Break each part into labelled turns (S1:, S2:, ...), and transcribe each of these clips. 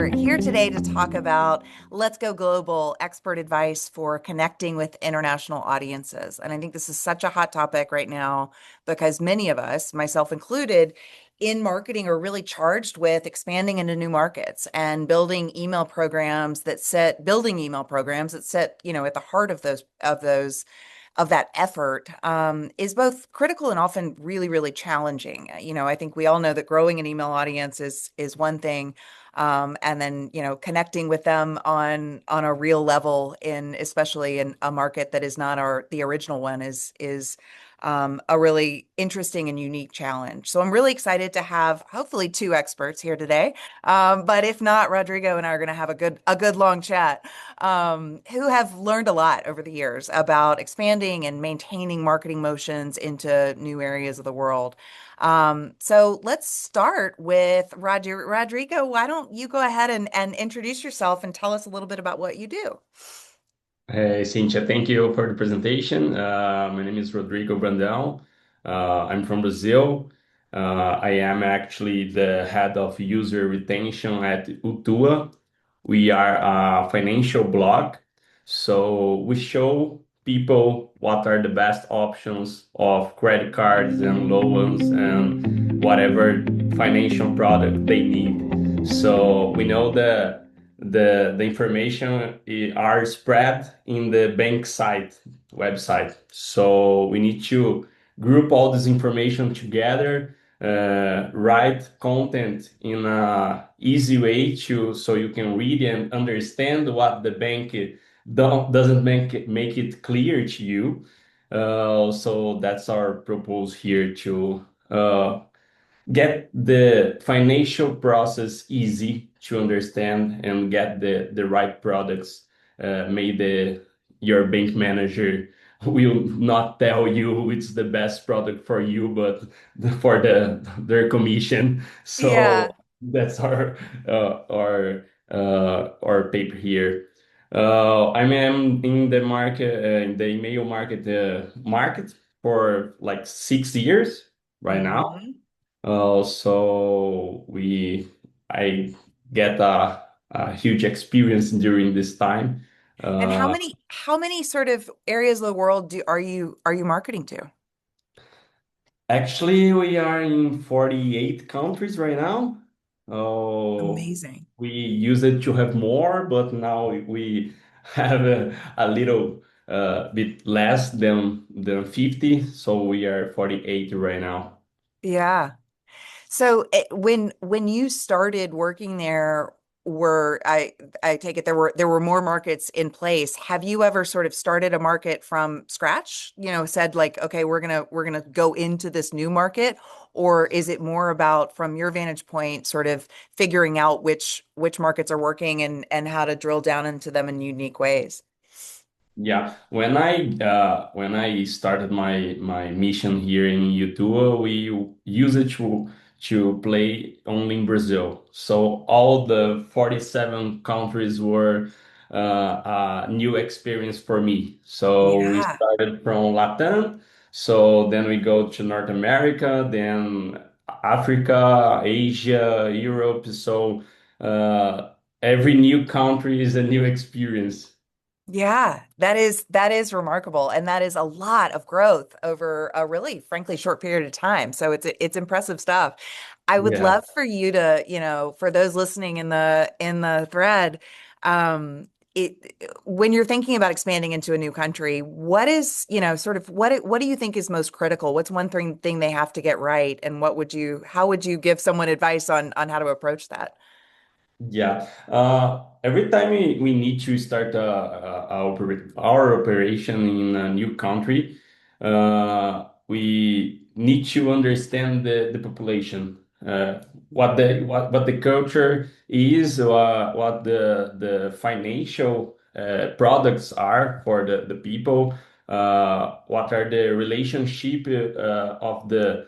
S1: are here today to talk about Let's Go Global expert advice for connecting with international audiences. And I think this is such a hot topic right now because many of us, myself included, in marketing are really charged with expanding into new markets and building email programs that sit, at the heart of that effort is both critical and often really, really challenging. I think we all know that growing an email audience is one thing, and then connecting with them on a real level in especially in a market that is not the original one is a really interesting and unique challenge. So I'm really excited to have hopefully two experts here today. But if not, Rodrigo and I are going to have a good long chat, who have learned a lot over the years about expanding and maintaining marketing motions into new areas of the world. So let's start with Rodrigo. Why don't you go ahead and introduce yourself and tell us a little bit about what you do?
S2: Hey, Cynthia, thank you for the presentation. My name is Rodrigo Brandão. I'm from Brazil. I am actually the head of user retention at UTUA. We are a financial blog, so we show people what are the best options of credit cards and loans and whatever financial product they need. So we know the information are spread in the bank site website. So we need to group all this information together, write content in a easy way to so you can read and understand what the bank doesn't make it clear to you. So that's our proposal here to get the financial process easy to understand and get the right products. Maybe your bank manager will not tell you it's the best product for you, but for their commission.
S1: Yeah.
S2: So that's our paper here. I am in the market, in the email market for like 6 years right now.
S1: hmm
S2: I get a huge experience during this time.
S1: And how
S2: Uh,
S1: many sort of areas of the world are you marketing to?
S2: Actually, we are in 48 countries right now. Oh,
S1: Amazing.
S2: we used it to have more, but now we have a little bit less than 50, so we are 48 right now.
S1: Yeah. So when you started working there, were I take it there were more markets in place. Have you ever sort of started a market from scratch? Said like, okay, we're gonna go into this new market, or is it more about from your vantage point, sort of figuring out which markets are working and how to drill down into them in unique ways?
S2: Yeah, when I started my mission here in UTUA, we use it to play only in Brazil. So all the 47 countries were a new experience for me. So we
S1: Yeah.
S2: started from Latin, so then we go to North America, then Africa, Asia, Europe. So every new country is a new experience.
S1: Yeah, that is remarkable, and that is a lot of growth over a really, frankly, short period of time. So it's impressive stuff. I would
S2: Yeah.
S1: love for you to, for those listening in the thread, it when you're thinking about expanding into a new country, what is, sort of what do you think is most critical? What's one thing they have to get right, and how would you give someone advice on how to approach that?
S2: Yeah. Every time we need to start our operation in a new country, we need to understand the population, what the culture is, what the financial products are for the people, what are the relationship of the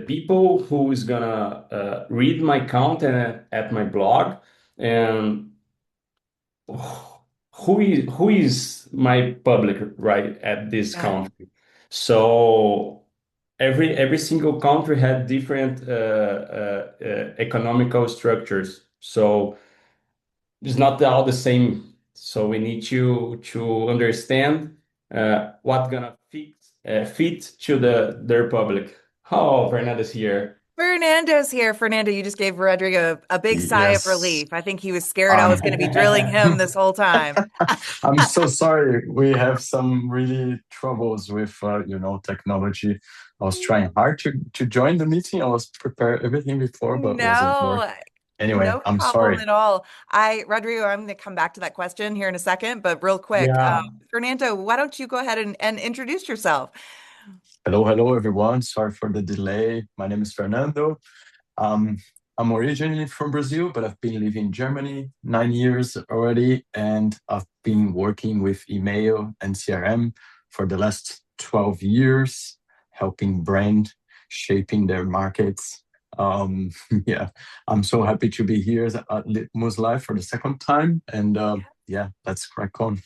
S2: people who is gonna read my content at my blog, and who is my public right at this
S1: Yeah.
S2: country. So every single country had different economical structures. So it's not all the same. So we need to understand what gonna fit to their public. Oh, Fernanda's here.
S1: Fernando's here. Fernando, you just gave Rodrigo a big sigh of
S3: Yes.
S1: relief. I think he was scared I
S3: Um,
S1: was going to be drilling him this whole time.
S3: I'm so sorry. We have some really troubles with, technology. I was trying hard to join the meeting. I was prepared everything before, but wasn't working.
S1: No,
S3: Anyway,
S1: no
S3: I'm
S1: problem
S3: sorry.
S1: at all. Rodrigo, I'm going to come back to that question here in a second, but real quick,
S2: Yeah.
S1: Fernando, why don't you go ahead and introduce yourself?
S3: Hello, hello, everyone. Sorry for the delay. My name is Fernando. Um, I'm originally from Brazil, but I've been living in Germany 9 years already, and I've been working with email and CRM for the last 12 years, helping brand shaping their markets. Um, yeah, I'm so happy to be here at Litmus Live for the second time, and yeah, let's crack on.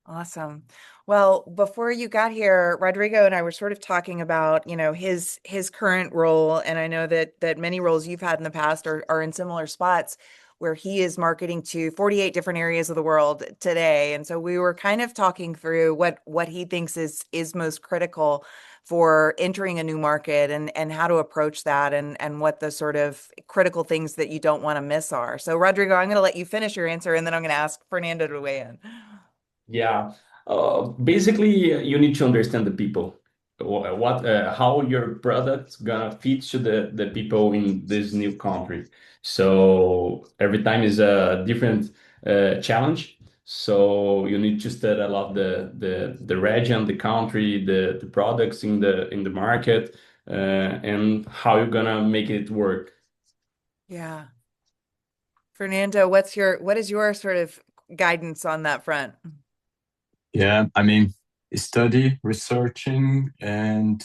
S1: Awesome. Well, before you got here, Rodrigo and I were sort of talking about, his current role, and I know that many roles you've had in the past are in similar spots where he is marketing to 48 different areas of the world today. And so we were kind of talking through what he thinks is most critical for entering a new market and how to approach that and what the sort of critical things that you don't want to miss are. So Rodrigo, I'm going to let you finish your answer and then I'm going to ask Fernando to weigh in.
S2: Yeah. Basically, you need to understand the people. How your product's gonna fit to the people in this new country. So every time is a different challenge. So you need to study a lot the region, the country, the products in the market, and how you're gonna make it work.
S1: Yeah. Fernando, what is your sort of guidance on that front?
S3: Yeah, I mean, study, researching, and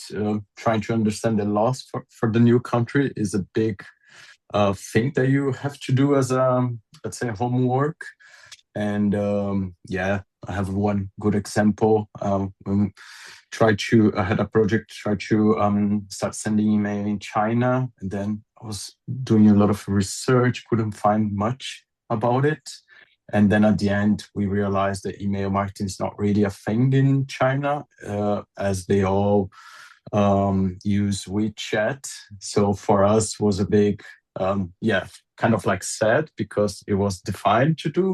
S3: trying to understand the laws for the new country is a big thing that you have to do as let's say, homework. And yeah, I have one good example. I had a project, try to start sending email in China, and then I was doing a lot of research, couldn't find much about it. And then at the end, we realized that email marketing is not really a thing in China, as they all use WeChat. So for us was a big, yeah, kind of like sad because it was defined to do.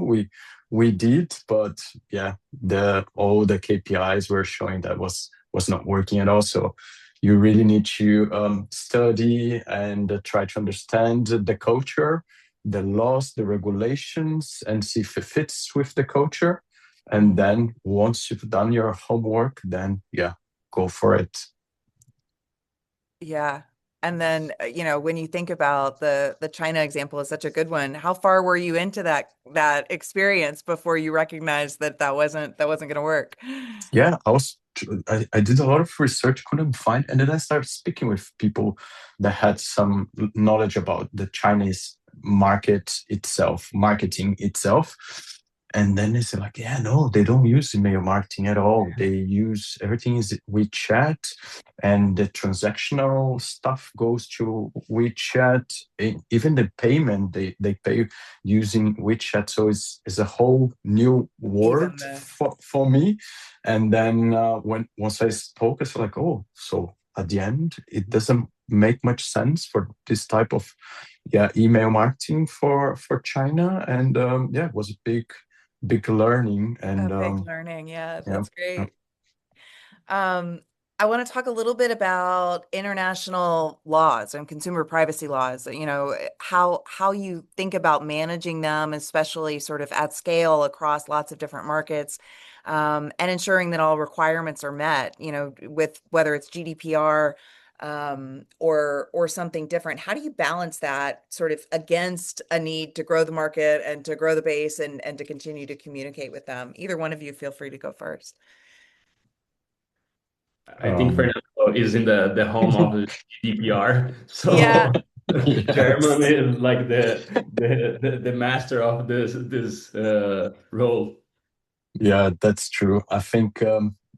S3: We did, but yeah, the all the KPIs were showing that was not working at all. So you really need to study and try to understand the culture, the laws, the regulations, and see if it fits with the culture. And
S1: Mhm.
S3: then once you've done your homework, then yeah, go for it.
S1: Yeah. And then, when you think about the China example is such a good one. How far were you into that experience before you recognized that wasn't going to work?
S3: Yeah, I did a lot of research, couldn't find, and then I started speaking with people that had some knowledge about the Chinese marketing itself. And then they said like, yeah, no, they don't use email marketing at all. They use everything is WeChat, and the transactional stuff goes to WeChat. Even the payment they pay using WeChat. So it's a whole new
S1: Even
S3: world
S1: the
S3: for me. And then when once I spoke, I was like, oh, so at the end, it doesn't make much sense for this type of email marketing for China. And yeah, it was a big learning.
S1: a
S3: And
S1: big learning. Yeah,
S3: yeah,
S1: that's
S3: yeah,
S1: great. Um, I want to talk a little bit about international laws and consumer privacy laws, how you think about managing them, especially sort of at scale across lots of different markets, and ensuring that all requirements are met, with whether it's GDPR, or something different. How do you balance that sort of against a need to grow the market and to grow the base and to continue to communicate with them? Either one of you, feel free to go first.
S2: I think
S3: um,
S2: Fernando is in the home of the GDPR.
S1: Yeah.
S2: So German
S3: yes.
S2: is like the master of this role.
S3: Yeah, that's true. I think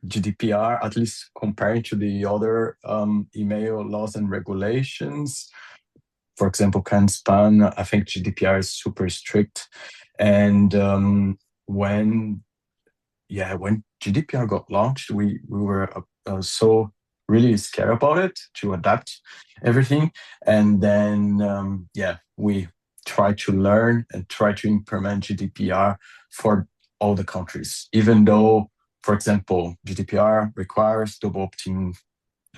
S3: GDPR, at least comparing to the other email laws and regulations, for example, can span. I think GDPR is super strict. And when when GDPR got launched, we were so really scared about it to adapt everything, and then we try to learn and try to implement GDPR for all the countries, even though, for example, GDPR requires double opt-in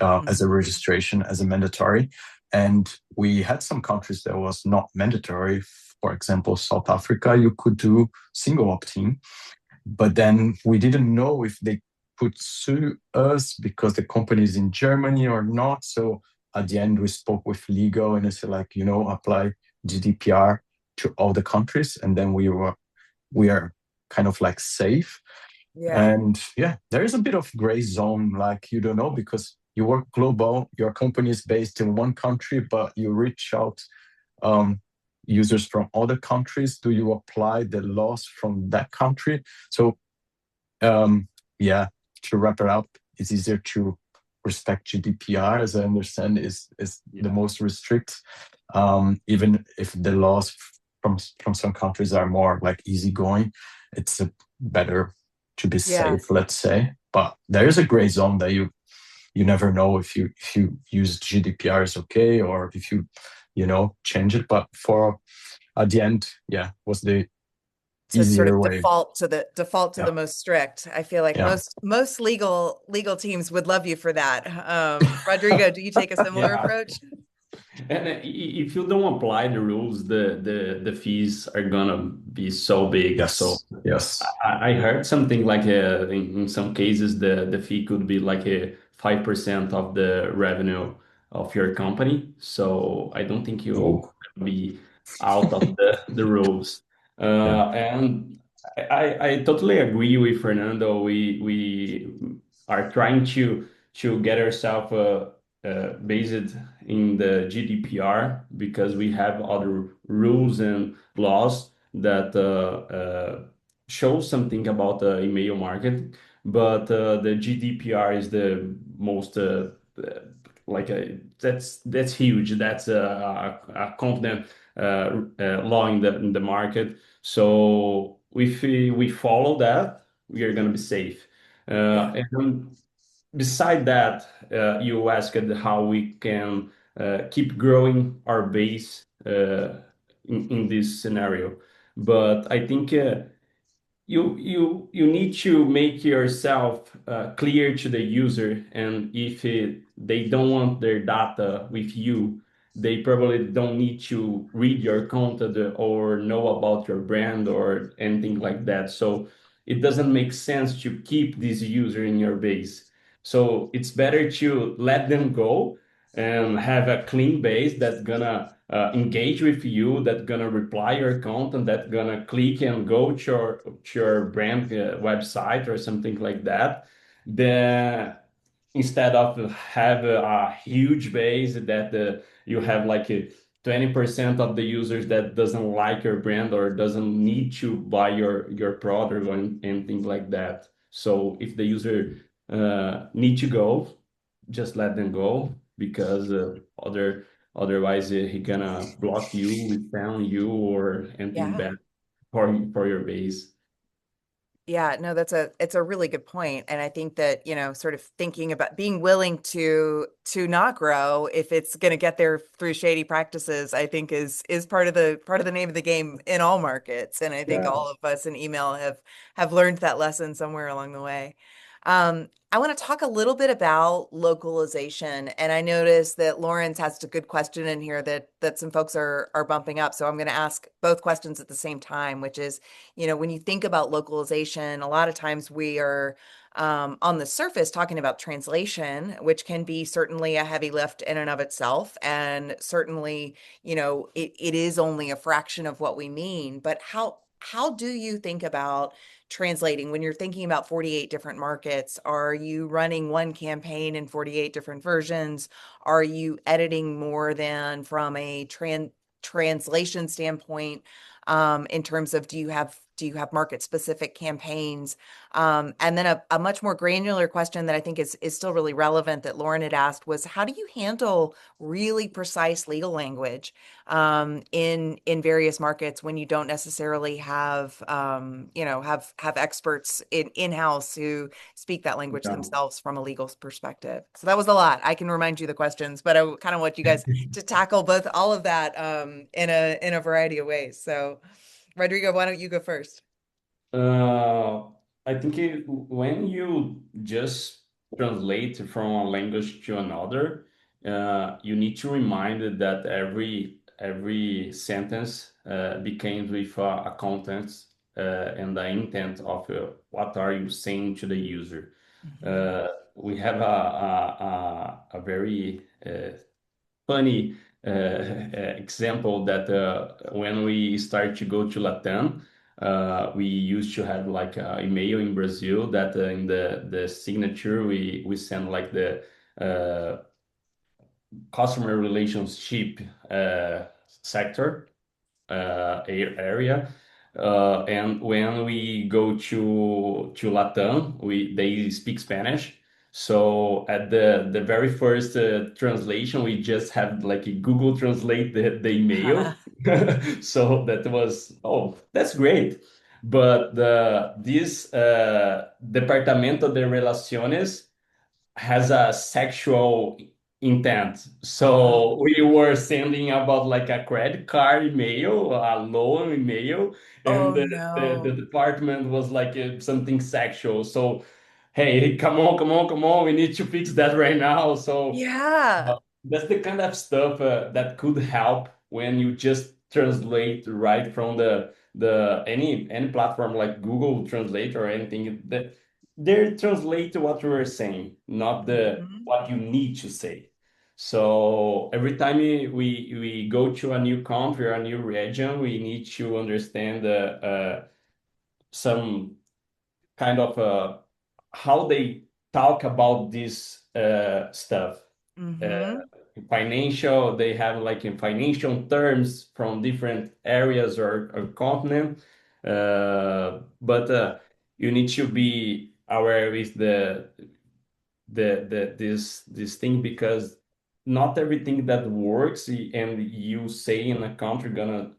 S3: as a
S1: Mhm.
S3: registration as a mandatory, and we had some countries that was not mandatory. For example, South Africa, you could do single opt-in, but then we didn't know if they could sue us because the company is in Germany or not. So at the end, we spoke with legal and they said, like, apply GDPR to all the countries, and then we are kind of like safe.
S1: Yeah.
S3: And yeah, there is a bit of gray zone, like you don't know because you work global, your company is based in one country, but you reach out um, users from other countries. Do you apply the laws from that country? So um, yeah, to wrap it up, it's easier to respect GDPR, as I understand, is the
S2: Yeah.
S3: most restrict, even if the laws from some countries are more like easygoing. It's better to be
S1: Yeah.
S3: safe, let's say. But there is a gray zone that you never know if you use GDPR is okay or if you change it. But for at the end, yeah, was the
S1: To sort
S3: easier
S1: of
S3: way.
S1: default to the
S3: Yeah,
S1: most strict. I feel like
S3: yeah,
S1: most legal teams would love you for that. Rodrigo, do you take a similar
S2: Yeah.
S1: approach?
S2: And if you don't apply the rules, the fees are gonna be so big. So
S3: yes, yes.
S2: I heard something like in some cases the fee could be like a 5% of the revenue of your company. So I don't think you
S3: Oh,
S2: be out of the rules.
S3: yeah,
S2: And I totally agree with Fernando. We are trying to get ourselves based in the GDPR because we have other rules and laws that show something about the email market, but the GDPR is the most that's huge. That's a confident law in the market. So if we follow that, we are going to be safe.
S1: Yeah.
S2: And beside that, you asked how we can keep growing our base in this scenario. But I think you need to make yourself clear to the user, and if they don't want their data with you, they probably don't need to read your content or know about your brand or anything like that. So it doesn't make sense to keep this user in your base. So it's better to let them go and have a clean base that's gonna engage with you, that's gonna reply your content, that's gonna click and go to your brand website or something like that. Then instead of have a huge base that you have like 20% of the users that doesn't like your brand or doesn't need to buy your product or anything like that. So if the user need to go, just let them go because otherwise he gonna block you, spam you, or anything
S1: Yeah.
S2: bad for your base.
S1: Yeah, no, it's a really good point. And I think that, sort of thinking about being willing to not grow if it's going to get there through shady practices, I think is part of the name of the game in all markets. And I think
S2: Yeah.
S1: all of us in email have learned that lesson somewhere along the way. I want to talk a little bit about localization, and I noticed that Lawrence has a good question in here that some folks are bumping up. So I'm going to ask both questions at the same time, which is, when you think about localization, a lot of times we are on the surface talking about translation, which can be certainly a heavy lift in and of itself. And certainly, it is only a fraction of what we mean. But how do you think about translating when you're thinking about 48 different markets? Are you running one campaign in 48 different versions? Are you editing more than from a translation standpoint? In terms of, do you have Do you have market specific campaigns? And then a much more granular question that I think is still really relevant that Lauren had asked was, how do you handle really precise legal language in various markets when you don't necessarily have have experts in-house who speak that language
S2: Yeah.
S1: themselves from a legal perspective? So that was a lot. I can remind you the questions, but I kind of want you guys to tackle all of that in a variety of ways. So Rodrigo, why don't you go first?
S2: Uh, I think when you just translate from a language to another, you need to remind it that every sentence begins with a context and the intent of what are you saying to the user.
S1: Mhm.
S2: We have a very funny example that when we start to go to Latam, we used to have like an email in Brazil that in the signature we send like the uh, customer relationship sector area. And when we go to Latam, they speak Spanish. So at the very first translation, we just have like a Google Translate the email. So that was, oh, that's great. But this Departamento de Relaciones has a sexual intent. So
S1: Oh,
S2: we were sending about like a credit card email, a loan email, and
S1: oh
S2: the
S1: no.
S2: department was like something sexual. So, hey, come on, come on, come on, we need to fix that right now. So
S1: Yeah.
S2: that's the kind of stuff that could help when you just translate right from the any platform like Google Translate or anything that they translate what you are saying, not the
S1: Mhm.
S2: what you need to say. So every time we go to a new country or a new region, we need to understand some kind of how they talk about this stuff. Uh,
S1: Mhm.
S2: Financial, they have like in financial terms from different areas or continent. But you need to be aware with this thing because not everything that works and you say in a country gonna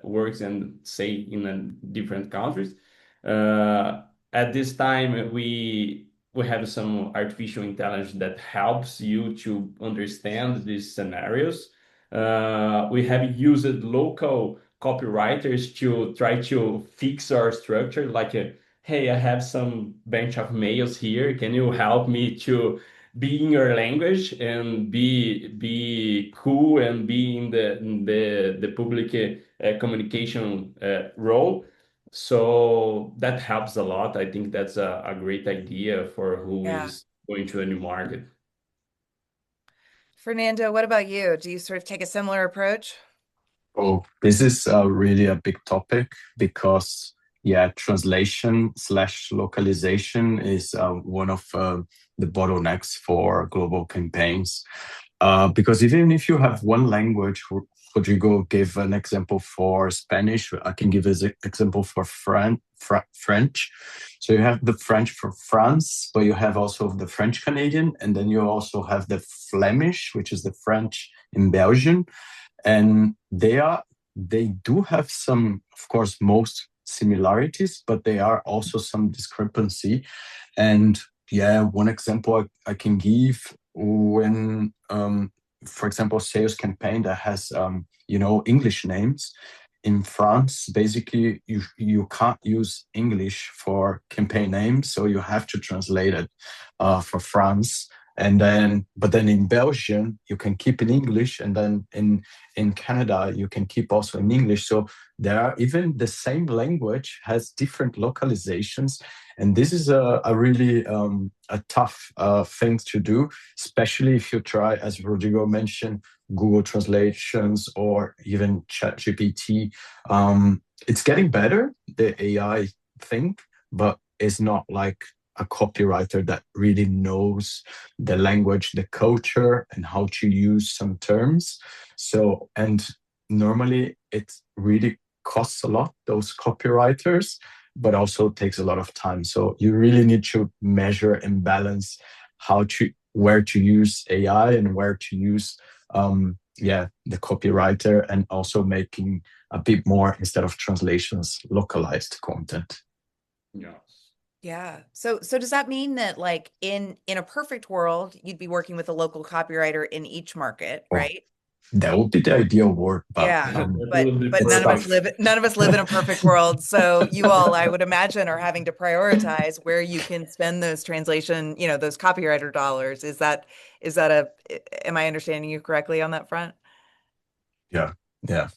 S2: works and say in different countries. Uh, at this time, we have some artificial intelligence that helps you to understand these scenarios. We have used local copywriters to try to fix our structure, like hey, I have some bunch of mails here. Can you help me to be in your language and be cool and be in the public communication role? So that helps a lot. I think that's a great idea for who
S1: Yeah.
S2: is going to a new market.
S1: Fernando, what about you? Do you sort of take a similar approach?
S3: Oh, this is really a big topic because, yeah, translation slash localization is one of the bottlenecks for global campaigns. Because even if you have one language, Rodrigo gave an example for Spanish. I can give an example for French. So you have the French for France, but you have also the French Canadian, and then you also have the Flemish, which is the French in Belgium, and they do have some, of course, most similarities, but there are also some discrepancy. And yeah, one example I can give when, for example, sales campaign that has English names. In France, basically, you can't use English for campaign names, so you have to translate it for France. But then in Belgium, you can keep in English, and then in Canada, you can keep also in English. So there are even the same language has different localizations, and this is a really a tough thing to do, especially if you try, as Rodrigo mentioned, Google translations or even ChatGPT. It's getting better, the AI thing, but it's not like a copywriter that really knows the language, the culture, and how to use some terms. So, and normally it's really costs a lot, those copywriters, but also takes a lot of time. So you really need to measure and balance where to use AI and where to use the copywriter, and also making a bit more, instead of translations, localized content.
S2: Yeah.
S1: Yeah. So does that mean that like in a perfect world, you'd be working with a local copywriter in each market,
S3: Oh,
S1: right?
S3: that would be the ideal world, but
S1: Yeah.
S2: That
S1: But
S2: would be
S1: but
S3: it's
S2: perfect.
S3: tough.
S1: none of us live in a perfect world. So you all, I would imagine, are having to prioritize where you can spend those translation, those copywriter dollars. Is that am I understanding you correctly on that front?
S3: Yeah, yeah.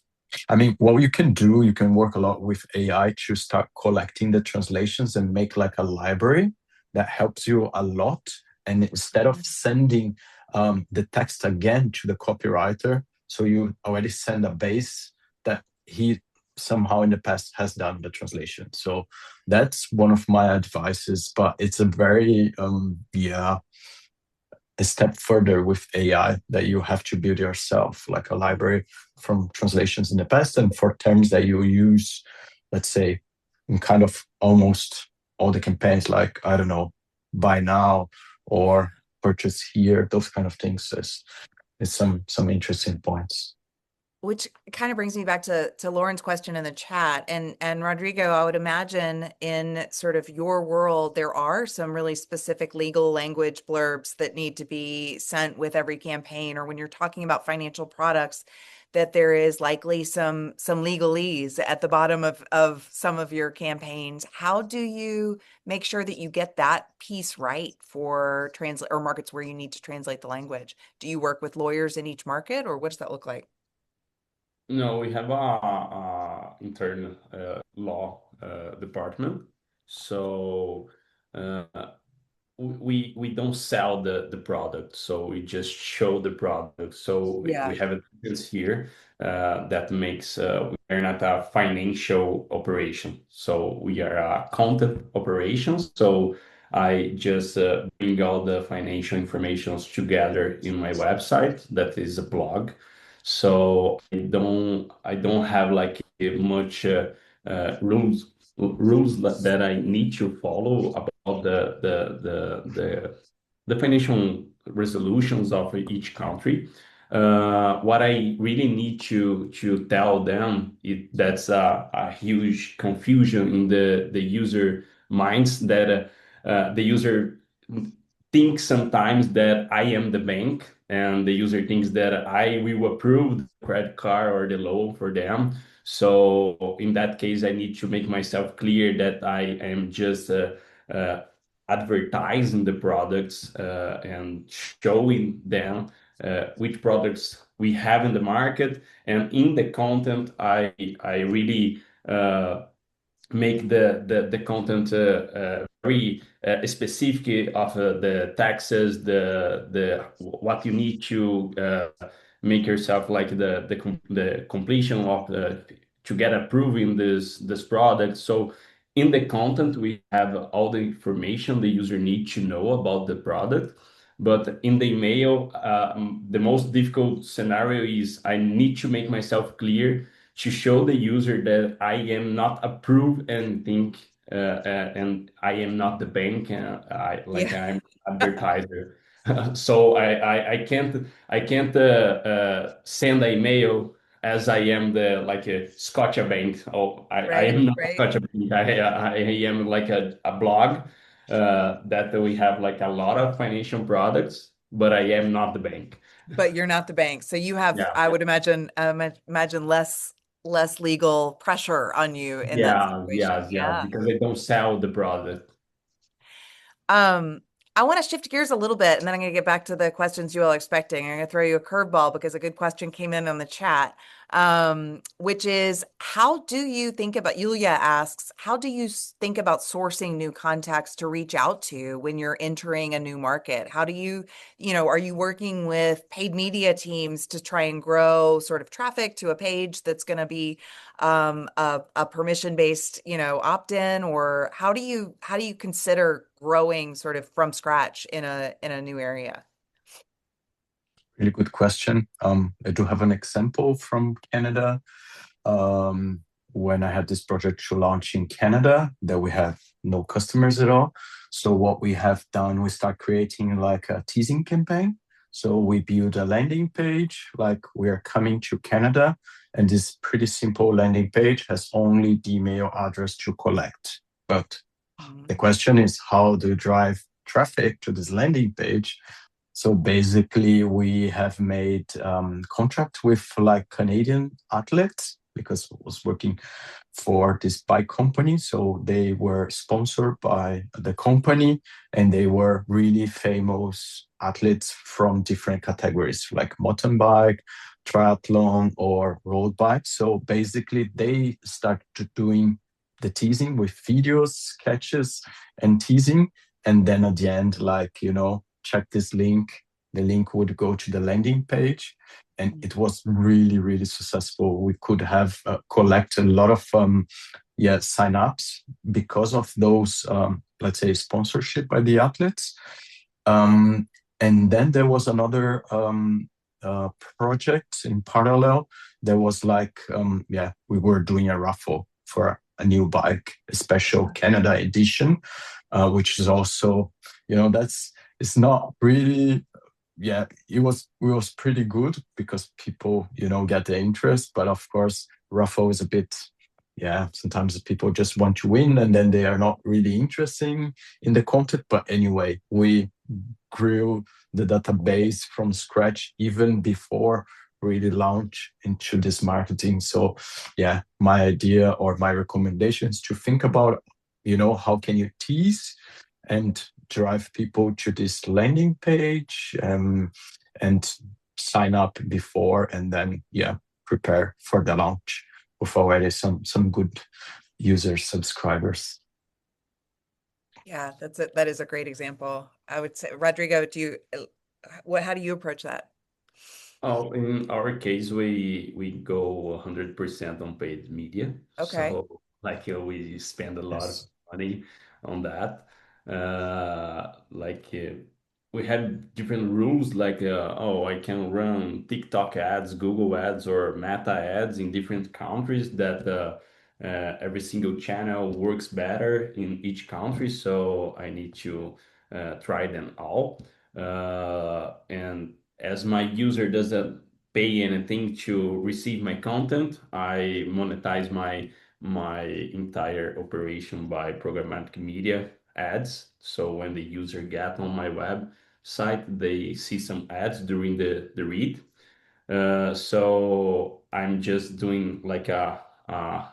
S3: I mean, what you can do, you can work a lot with AI to start collecting the translations and make like a library that helps you a lot. And instead of sending the text again to the copywriter, so you already send a base that he somehow in the past has done the translation. So that's one of my advices, but it's a very, a step further with AI that you have to build yourself, like a library from translations in the past and for terms that you use, let's say, in kind of almost all the campaigns, like, I don't know, buy now or purchase here, those kind of things is some interesting points.
S1: Which kind of brings me back to Lauren's question in the chat. And Rodrigo, I would imagine in sort of your world, there are some really specific legal language blurbs that need to be sent with every campaign, or when you're talking about financial products, that there is likely some legalese at the bottom of some of your campaigns. How do you make sure that you get that piece right for translate or markets where you need to translate the language? Do you work with lawyers in each market, or what does that look like?
S2: No, we have a internal law department. So uh, we don't sell the product, so we just show the product. So we
S1: Yeah.
S2: have a difference here that makes we're not a financial operation, so we are a content operations. So I just bring all the financial informations together in my website. That is a blog. So I don't have like much rules that I need to follow about the financial resolutions of each country. What I really need to tell them that's a huge confusion in the user minds, that the user thinks sometimes that I am the bank, and the user thinks that I will approve the credit card or the loan for them. So in that case, I need to make myself clear that I am just uh, advertising the products and showing them which products we have in the market. And in the content, I really make the content very specific of the taxes, the what you need to make yourself like the completion of the to get approved in this product. So in the content we have all the information the user needs to know about the product. But in the email, the most difficult scenario is I need to make myself clear to show the user that I am not approved and think and I am not the bank.
S1: Yeah.
S2: I'm advertiser. So I can't send an email as I am the like a Scotia Bank. Oh, I
S1: Right,
S2: am not
S1: right.
S2: Scotia Bank. I am like a blog that we have like a lot of financial products, but I am not the bank.
S1: But you're not the bank. So you have,
S2: Yeah.
S1: I would imagine less legal pressure on you in that
S2: Yeah,
S1: situation.
S2: yeah, yeah,
S1: Yeah.
S2: because I don't sell the product.
S1: Um, I want to shift gears a little bit, and then I'm going to get back to the questions you all are expecting. I'm going to throw you a curveball because a good question came in on the chat, which is how do you think about, Yulia asks, how do you think about sourcing new contacts to reach out to when you're entering a new market? How do are you working with paid media teams to try and grow sort of traffic to a page that's going to be a permission-based, opt-in, or how do you consider growing sort of from scratch in a new area?
S3: Really good question. I do have an example from Canada. Um, when I had this project to launch in Canada that we have no customers at all. So what we have done, we start creating like a teasing campaign. So we build a landing page, like we are coming to Canada, and this pretty simple landing page has only the email address to collect. But
S1: Mhm.
S3: the question is, how do you drive traffic to this landing page? So basically, we have made contract with like Canadian athletes because I was working for this bike company. So they were sponsored by the company, and they were really famous athletes from different categories like mountain bike, triathlon, or road bike. So basically, they started doing the teasing with videos, sketches, and teasing. And then at the end, like, check this link. The link would go to the landing page. And it was really, really successful. We could have collect a lot of sign-ups because of those, let's say, sponsorship by the athletes. Um, and then there was another uh, project in parallel. There was like, we were doing a raffle for a new bike, a special Canada edition, which is also, that's it's not really, it was pretty good because people, get the interest. But of course, raffle is a bit, sometimes people just want to win and then they are not really interested in the content. But anyway, we grew the database from scratch even before really launch into this marketing. So yeah, my idea or my recommendation is to think about, how can you tease and drive people to this landing page, and sign up before, and then prepare for the launch with already some good user subscribers.
S1: Yeah, that is a great example. I would say, Rodrigo, how do you approach that?
S2: Oh, in our case, we go 100% on paid media.
S1: Okay.
S2: So we spend a lot of
S3: Yes.
S2: money on that. We have different rules like I can run TikTok ads, Google ads, or Meta ads in different countries that every single channel works better in each country. So I need to try them all. And as my user doesn't pay anything to receive my content, I monetize my entire operation by programmatic media ads. So when the user get on my website, they see some ads during the read. So I'm just doing like a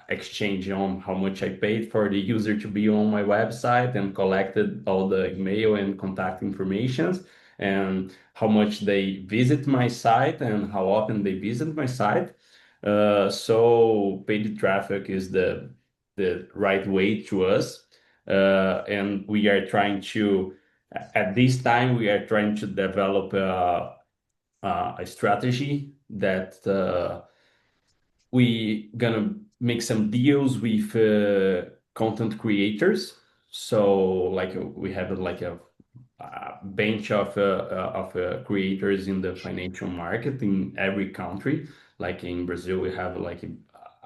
S2: exchange on how much I paid for the user to be on my website and collected all the email and contact informations and how much they visit my site and how often they visit my site. So paid traffic is the right way to us. And we are trying to, at this time, we are trying to develop a strategy that we gonna make some deals with content creators. So we have like a bench of creators in the financial market in every country. Like in Brazil, we have like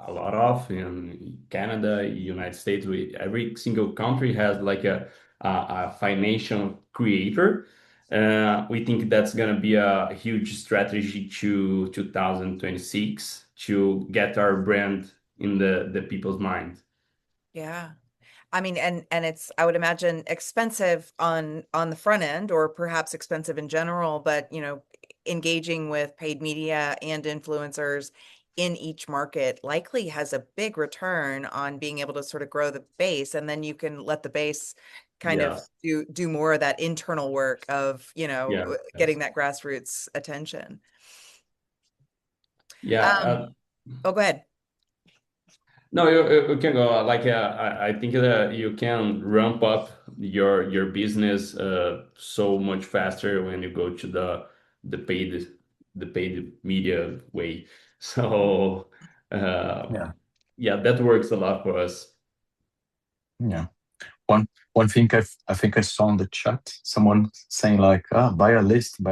S2: a lot of in Canada, United States. Every single country has like a financial creator. We think that's going to be a huge strategy to 2026 to get our brand in the people's mind.
S1: Yeah. I mean, and it's, I would imagine, expensive on the front end, or perhaps expensive in general, but engaging with paid media and influencers in each market likely has a big return on being able to sort of grow the base, and then you can let the base kind of
S2: Yeah,
S1: do more of that internal work of,
S2: yeah,
S1: getting
S2: yes.
S1: that grassroots attention.
S2: Yeah.
S1: Um, oh, go ahead.
S2: No, you can go. I think that you can ramp up your business so much faster when you go to the paid the paid media way. So uh,
S3: Yeah.
S2: yeah, that works a lot for us.
S3: Yeah. one thing I think I saw in the chat, someone saying like, buy a list,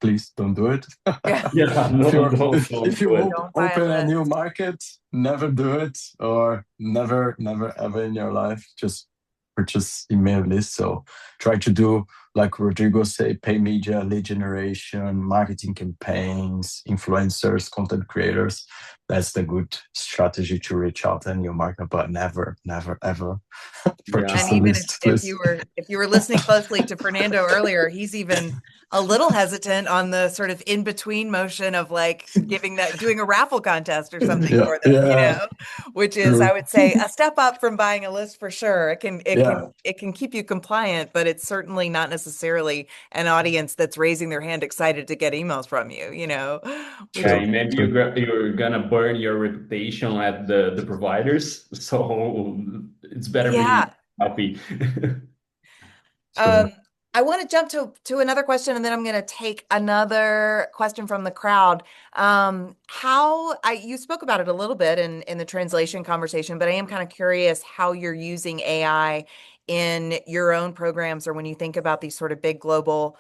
S3: please don't do it.
S1: Yeah.
S2: Yeah,
S3: If
S2: no,
S3: you're if
S2: don't
S3: you
S2: do it.
S1: Don't buy a
S3: open a new
S1: list.
S3: market, never do it, or never ever in your life just purchase email list. So try to do like Rodrigo say, pay media, lead generation, marketing campaigns, influencers, content creators. That's the good strategy to reach out to new market, but never ever
S2: Yeah.
S1: And
S3: purchase a
S1: even
S3: list,
S1: if
S3: please.
S1: you were listening closely to Fernando earlier, he's even a little hesitant on the sort of in between motion of like doing a raffle contest or something
S3: Yeah,
S1: for them,
S3: yeah,
S1: which is, I
S3: true.
S1: would say, a step up from buying a list for sure.
S3: Yeah,
S1: It can keep you compliant, but it's certainly not necessarily an audience that's raising their hand excited to get emails from you, which
S2: Yeah,
S3: true,
S1: is,
S2: and maybe
S3: true.
S2: you're gonna burn your reputation at the providers, so it's better
S1: yeah.
S2: be healthy.
S3: True.
S1: Um, I want to jump to another question, and then I'm going to take another question from the crowd. You spoke about it a little bit in the translation conversation, but I am kind of curious how you're using AI in your own programs or when you think about these sort of big global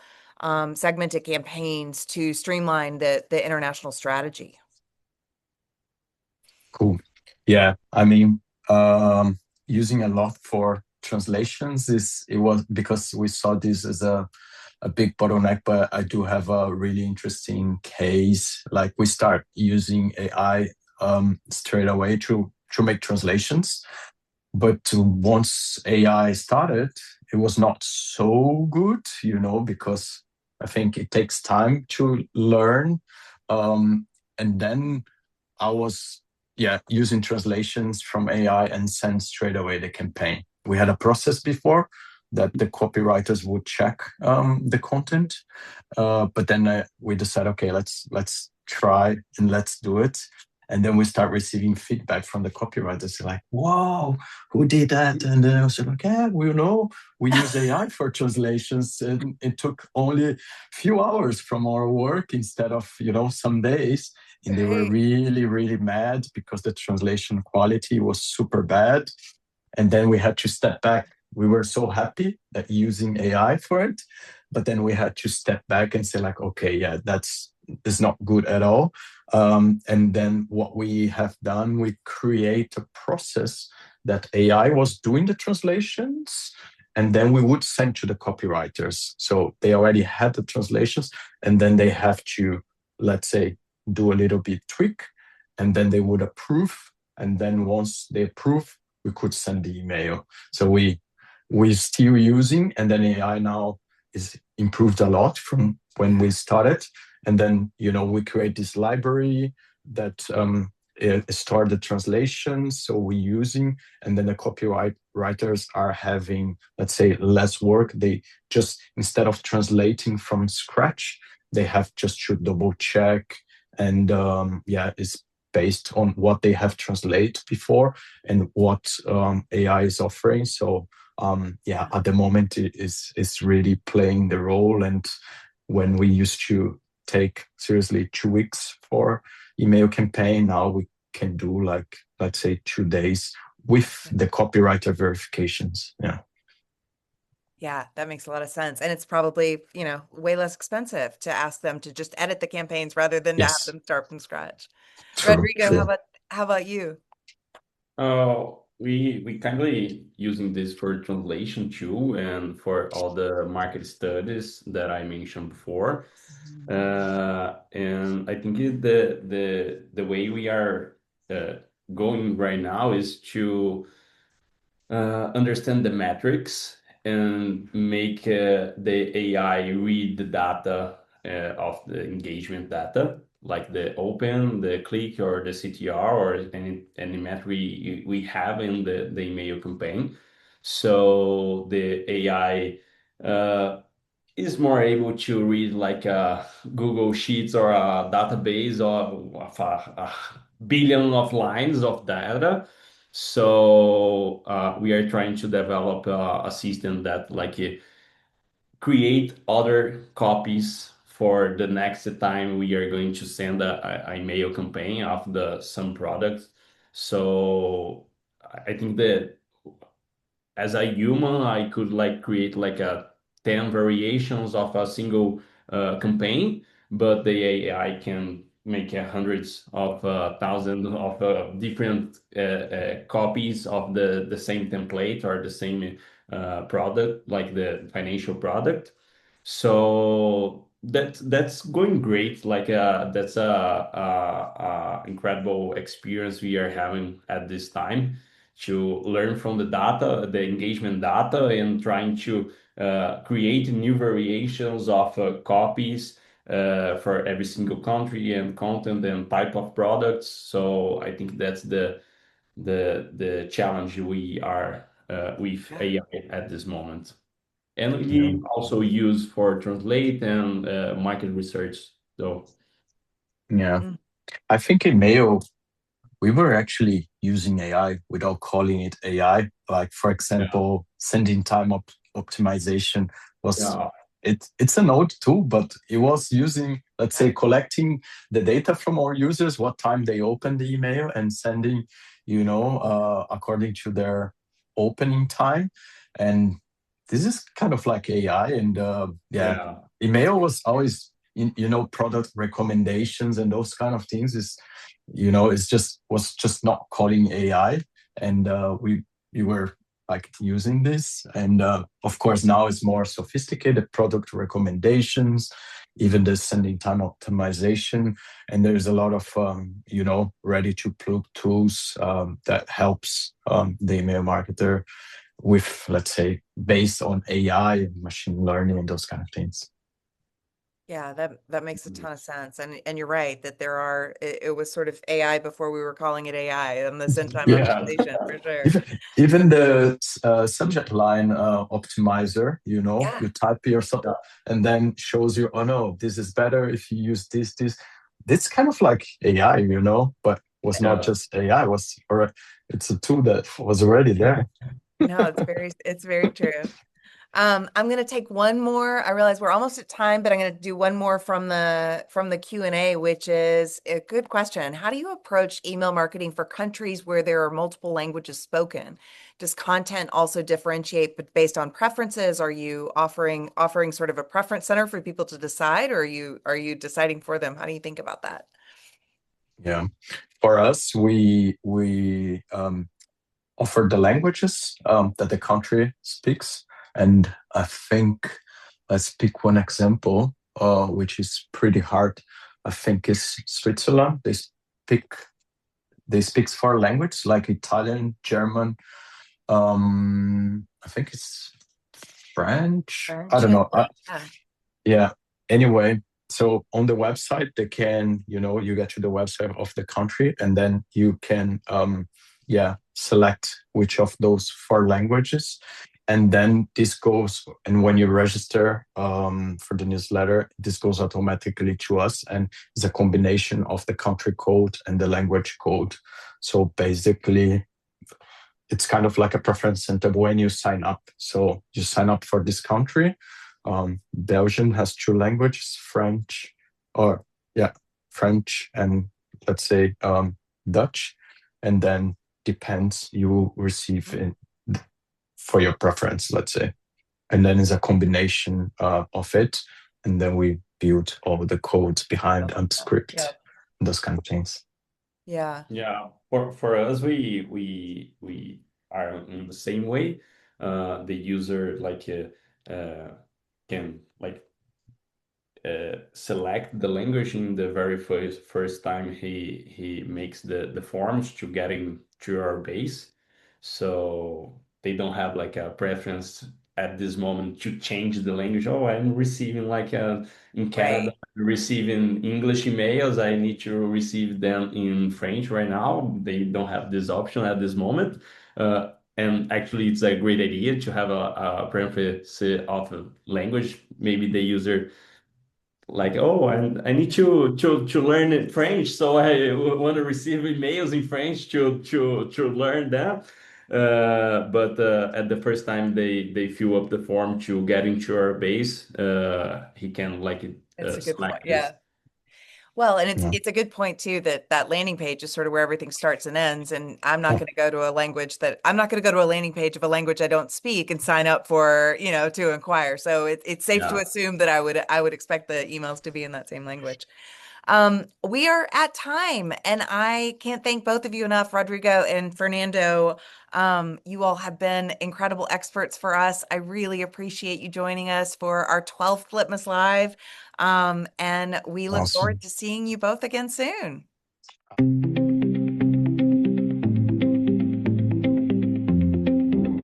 S1: segmented campaigns to streamline the international strategy.
S3: Cool. Yeah, I mean, using a lot for translations is it was because we saw this as a big bottleneck, but I do have a really interesting case. Like we start using AI straight away to make translations. But once AI started, it was not so good, because I think it takes time to learn. And then I was, yeah, using translations from AI and send straight away the campaign. We had a process before that the copywriters would check the content, but then we decided, okay, let's try and let's do it. And then we start receiving feedback from the copywriters like, "Whoa, who did that?" And then I was like, "Yeah, we use AI for translations, and it took only a few hours from our work instead of some days." And they were
S1: Great.
S3: really, really mad because the translation quality was super bad. And then we had to step back. We were so happy that using AI for it, but then we had to step back and say like, okay, yeah, that's not good at all. And then what we have done, we create a process that AI was doing the translations, and then we would send to the copywriters. So they already had the translations, and then they have to, let's say, do a little bit tweak, and then they would approve. And then once they approve, we could send the email. So we still using, and then AI now is improved a lot from when we started. And then we create this library that store the translations. So we're using, and then the copywriters are having, let's say, less work. They just instead of translating from scratch, they have just to double check, and yeah, it's based on what they have translated before and what AI is offering. So yeah, at the moment it is really playing the role. And when we used to take seriously 2 weeks for email campaign, now we can do like, let's say, 2 days with the copywriter verifications. Yeah.
S1: Yeah, that makes a lot of sense. And it's probably, way less expensive to ask them to just edit the campaigns rather than to have
S3: Yes.
S1: them start from scratch.
S3: True.
S1: Rodrigo,
S3: True.
S1: how about you?
S2: We kindly using this for translation too, and for all the market studies that I mentioned before. And I think the way we are uh, going right now is to understand the metrics and make the AI read the data of the engagement data, like the open, the click, or the CTR, or any metric we have in the email campaign. So the AI is more able to read like a Google Sheets or a database of a billion of lines of data. So we are trying to develop a system that like create other copies for the next time we are going to send a email campaign of the some products. So I think that as a human, I could like create like a 10 variations of a single campaign, but the AI can make hundreds of thousands of different copies of the same template or the same product, like the financial product. So that's going great. Like that's a incredible experience we are having at this time to learn from the data, the engagement data, and trying to create new variations of copies for every single country and content and type of products. So I think that's the challenge we are with
S1: Yeah.
S2: AI at this moment. And
S3: Yeah.
S2: we also use for translate and market research. So
S3: Yeah.
S1: Mm.
S3: I think in Mayo, we were actually using AI without calling it AI. Like, for
S2: yeah,
S3: example, sending time optimization was
S2: yeah,
S3: it's a node too, but it was using, let's say, collecting the data from our users, what time they open the email, and sending, according to their opening time. And this is kind of like AI. And yeah,
S2: yeah,
S3: email was always, product recommendations and those kind of things is it's just was just not calling AI, and we were like using this, and of course now it's more sophisticated product recommendations, even the sending time optimization, and there's a lot of ready to plug tools that helps the email marketer with, let's say, based on AI, machine learning, and those kind of things.
S1: Yeah, that makes a ton of sense. And you're right that it was sort of AI before we were calling it AI and the send time
S2: yeah,
S1: optimization for sure.
S3: Even the subject line optimizer,
S1: Yeah.
S3: you type yourself and then shows you, oh no, this is better if you use this. It's kind of like AI, but was not
S2: yeah.
S3: just AI, it's a tool that was already there.
S1: No, it's very true. I'm gonna take one more. I realize we're almost at time, but I'm gonna do one more from the Q&A, which is a good question. How do you approach email marketing for countries where there are multiple languages spoken? Does content also differentiate based on preferences? Are you offering sort of a preference center for people to decide, or are you deciding for them? How do you think about that?
S3: Yeah. For us, we offer the languages that the country speaks. And I think, let's pick one example, which is pretty hard. I think is Switzerland. Speak they speak four languages like Italian, German. I think it's French. I
S1: French
S3: don't
S1: and
S3: know.
S1: yeah,
S3: Yeah. Anyway, so on the website, they can, you get to the website of the country, and then you can, yeah, select which of those four languages. And then this goes, and when you register for the newsletter, this goes automatically to us, and it's a combination of the country code and the language code. So basically, it's kind of like a preference center when you sign up. So you sign up for this country. Belgium has two languages, French, or yeah, French and, let's say, Dutch, and then depends you receive in for your preference, let's say, and then it's a combination of it, and then we build all the codes behind and
S1: yeah,
S3: script and those kind of things.
S1: yeah.
S2: Yeah, for us, we are in the same way. The user like can like select the language in the very first time he makes the forms to getting to our base. So they don't have like a preference at this moment to change the language. Oh, I'm receiving like in Canada,
S1: Right.
S2: receiving English emails. I need to receive them in French right now. They don't have this option at this moment. And actually, it's a great idea to have a preference of a language. Maybe the user like, oh, and I need to learn French, so I want to receive emails in French to learn that. But at the first time they fill up the form to get into our base, he can like
S1: It's a good point.
S2: select this.
S1: Yeah. Well, and it's
S3: Yeah.
S1: it's a good point too that that landing page is sort of where everything starts and ends. And I'm not going to go to a language that I'm not going to go to a landing page of a language I don't speak and sign up for, to inquire. So it's safe to
S2: Yeah.
S1: assume that I would expect the emails to be in that same language. We are at time, and I can't thank both of you enough, Rodrigo and Fernando. You all have been incredible experts for us. I really appreciate you joining us for our 12th Litmus Live. And we look forward
S3: Awesome.
S1: to seeing you both again soon.